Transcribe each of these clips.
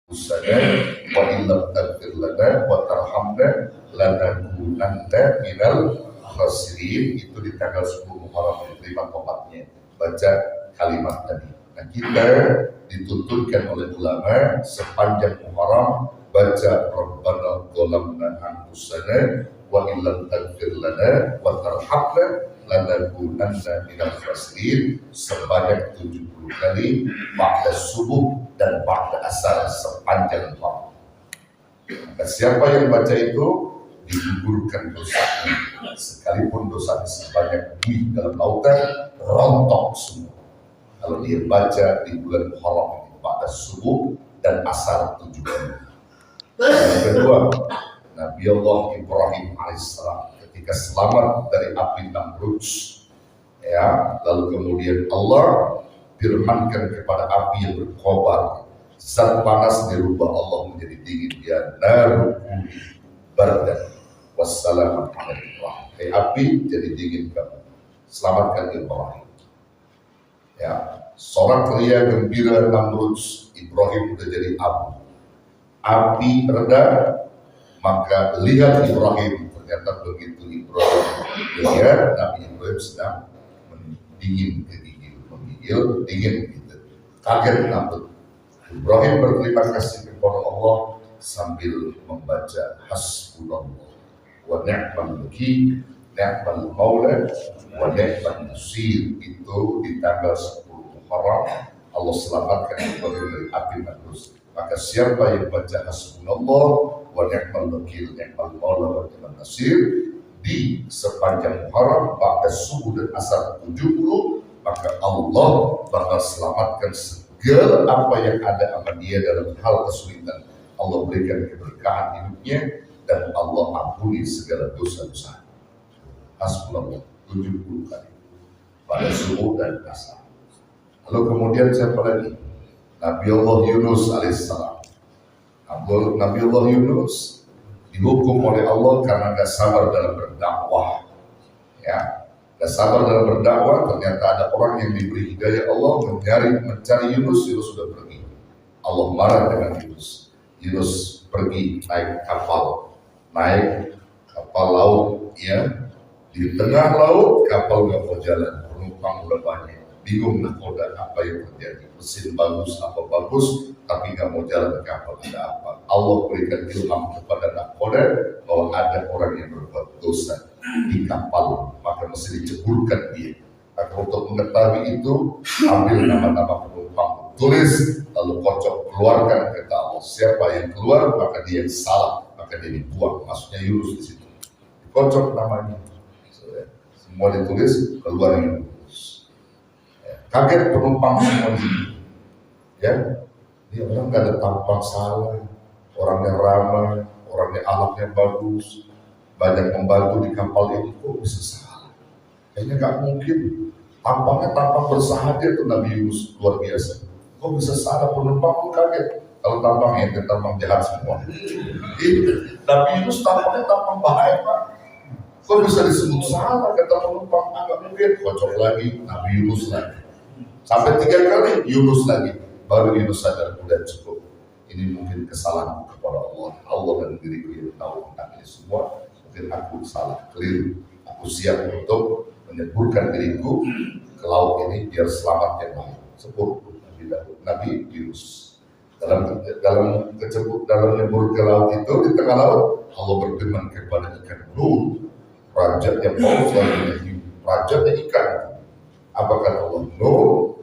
anfusana wa illam taghfir lana wa tarhamna lanakunanna minal khasirin. Itu di tanggal 10 Muharram diterima tobatnya baca kalimat tadi. Nah, kita dituntutkan oleh ulama sepanjang Muharram baca Rabbana dzalamna anfusana wa illam taghfir lana wa tarhamna lanakunanna minal khasirin sebanyak 70 kali ba'da subuh dan ba'da asar sepanjang malam. Maka siapa yang baca itu digugurkan dosanya, sekalipun dosanya sebanyak buih dalam lautan rontok semua. Kalau dia baca di bulan Muharram pada subuh dan asar 7 kali. Yang kedua, Nabi Allah Ibrahim alaihissalam ketika selamat dari api Namrud, ya, lalu kemudian Allah firmankan kepada api yang berkobar, zat panas dirubah Allah menjadi dingin, ya naru bardan wassalamu ala Ibrahim. Hai api jadi dingin kamu, selamatkan Ibrahim. Ya, sorak ria gembira Namrud, Ibrahim sudah jadi abu. Api reda, maka lihat Ibrahim, ternyata begitu Ibrahim lihat Nabi Ibrahim sedang menggigil dingin gitu. Kaget Namrud. Ibrahim berterima kasih kepada Allah sambil membaca hasbunallah wa ni'mal wakil, ni'mal maula wa ni'mal nasir. Itu di tanggal 10 Muharram Allah selamatkan Ibrahim dari api Namrud. Maka siapa yang baca hasbunallah wa ni'mal wakil, ni'mal maula wa ni'mal nasir di sepanjang Muharram pada subuh dan asar 70, maka Allah bakal selamatkan segala apa yang ada sama dia dalam hal kesulitan. Allah berikan keberkahan hidupnya dan Allah ampuni segala dosa-dosa. Hasbunallah 70 kali pada subuh dan asar. Lalu kemudian siapa lagi? Nabi Allah Yunus alaihissalam. Nabi Allah Yunus dihukum oleh Allah karena gak sabar dalam berdakwah. Ya, gak sabar dalam berdakwah. Ternyata ada orang yang diberi hidayah Allah mencari Yunus. Yunus sudah pergi. Allah marah dengan Yunus. Yunus pergi naik kapal laut, ya. Di tengah laut kapal gak mau jalan, penumpang udah banyak. Bingung nakoda apa yang terjadi, mesin bagus apa bagus tapi nggak mau jalan kapal, ada apa? Allah berikan ilham kepada nakoda bahwa ada orang yang berbuat dosa di kapal, maka mesti diceburkan dia. Maka untuk mengetahui itu ambil nama-nama penumpang, tulis lalu kocok, keluarkan kata Allah. Siapa yang keluar maka dia yang salah, maka dia dibuang. Maksudnya Yunus di situ dikocok namanya, semua ditulis keluar Yunus. Kaget penumpang semua ini, ya, dia orang gak ada tampang salah, orangnya ramah, orangnya akhlaknya bagus, banyak membantu di kapal ini, kok bisa salah? Kayaknya gak mungkin, tampangnya tampang bersahaja tuh Nabi Yunus, luar biasa. Kok bisa salah? Penumpang pun kaget, kalau tampangnya tampang jahat semua. Nabi Yunus tampangnya tampang bahaya, Pak. Kok bisa disebut salah? Kata penumpang, agak mungkin, kocok lagi, Nabi Yunus lagi. Sampai 3 kali Yunus lagi, baru Yunus sadar udah cukup. Ini mungkin kesalahan kepada Allah. Allah dan diriku yang tahu tentang ini semua. Mungkin aku salah, keliru. Aku siap untuk menyeburkan diriku ke laut ini biar selamat yang lain. Sebut Nabi Yunus. Dalam nyebur ke laut itu di tengah laut, Allah berfirman kepada ikan Nur, raja yang paus lagi, raja ikan. Apa kata Allah? Nur,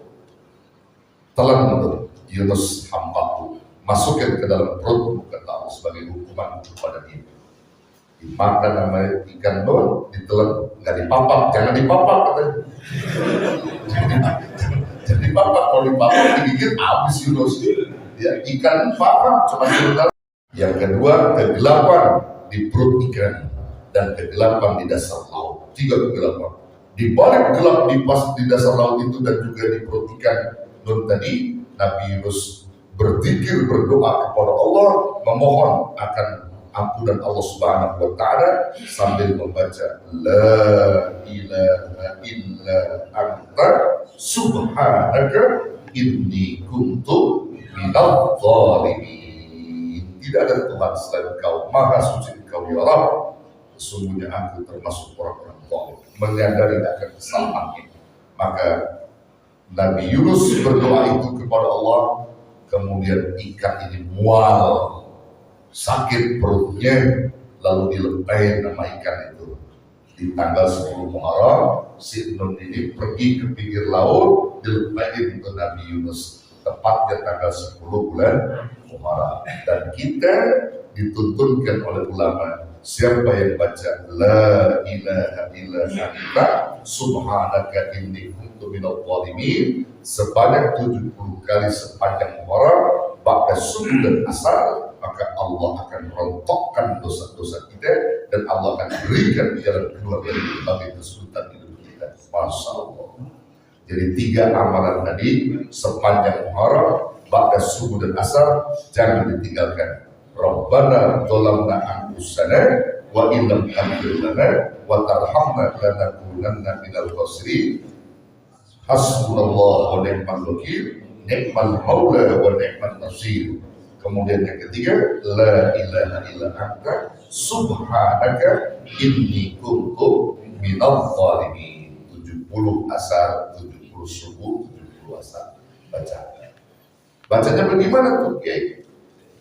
telan Yunus hampaku, masukin ke dalam perut, kata Allah, sebagai hukuman kepada dia. Dimakan nama ikan Nur, ditelan, nggak dipapak, jangan dipapak katanya. Jangan dipapak, kalau dipapak digigit habis Yunus. Ya, ikan papak cuma sebentar. Yang kedua, kegelapan di perut ikan dan kegelapan di dasar laut. 3 kegelapan. Di balik gelap di dasar laut itu dan juga di perut ikan Nur tadi, Nabi Yunus berzikir, berdoa kepada Allah, memohon akan ampunan Allah Subhanahu wa Ta'ala sambil membaca La ilaha illa anta subhanaka inni kuntu minadh dhalimin. tidak ada Tuhan selain Engkau, Maha Suci Engkau ya Rabb. Sesungguhnya aku termasuk orang-orang zalim, menyadari akan kesalahannya. Maka Nabi Yunus berdoa itu kepada Allah, kemudian ikan ini mual, sakit perutnya, lalu dilepai nama ikan itu. Di tanggal 10 Muharram, si Nun ini pergi ke pinggir laut, dilepai untuk Nabi Yunus, tepatnya tanggal 10 bulan Muharram. Dan kita dituntunkan oleh ulama, siapa yang baca la ilaha illa anta subhanaka inni kuntu minadh dhalimin sebanyak 70 kali sepanjang Muharram, bahkan subuh dan asar, maka Allah akan merontokkan dosa-dosa kita dan Allah akan berikan jalan keluar dari berbagai kesulitan hidup kita. Masya Allah. Jadi 3 amalan tadi sepanjang Muharram, bahkan subuh dan asar, jangan ditinggalkan. Rabbana dzalamna anfusana wa illam taghfir lana wa tarhamna lanakunanna minal khasirin. Hasbunallahu wa ni'mal wakil, ni'mal maula wa ni'man nasir. Kemudian yang ketiga, la ilaha illa anta subhanaka inni kuntu minadh dhalimin. 70 asar, 70 subuh, 70 asar. Bacanya bagaimana tuh, Kiai?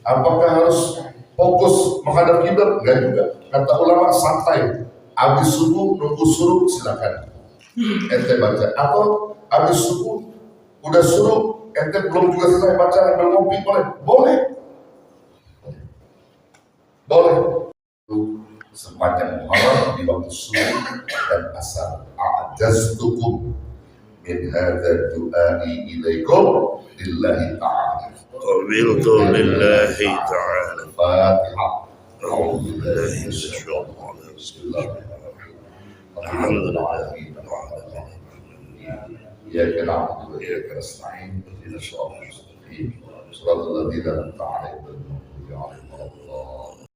Apakah harus fokus menghadap kiblat? Enggak juga. Kata ulama santai. Habis subuh nunggu suruh silakan. Ente baca. Atau habis subuh udah suruh ente belum juga selesai baca ambil ngopi boleh. Boleh. Sepanjang Muharram di waktu subuh dan asar. A'jaztukum min hadza du'ai ilaikum lillahi ta'ala. قبلت لله تعالى. الفاتحة. أعوذ بالله من الشيطان بسم الله الرحمن الرحيم. الحمد لله إياك نعبد وإياك نستعين اهدنا الصراط المستقيم صراط الذين أنعمت عليهم غير المغضوب عليهم ولا الضالين.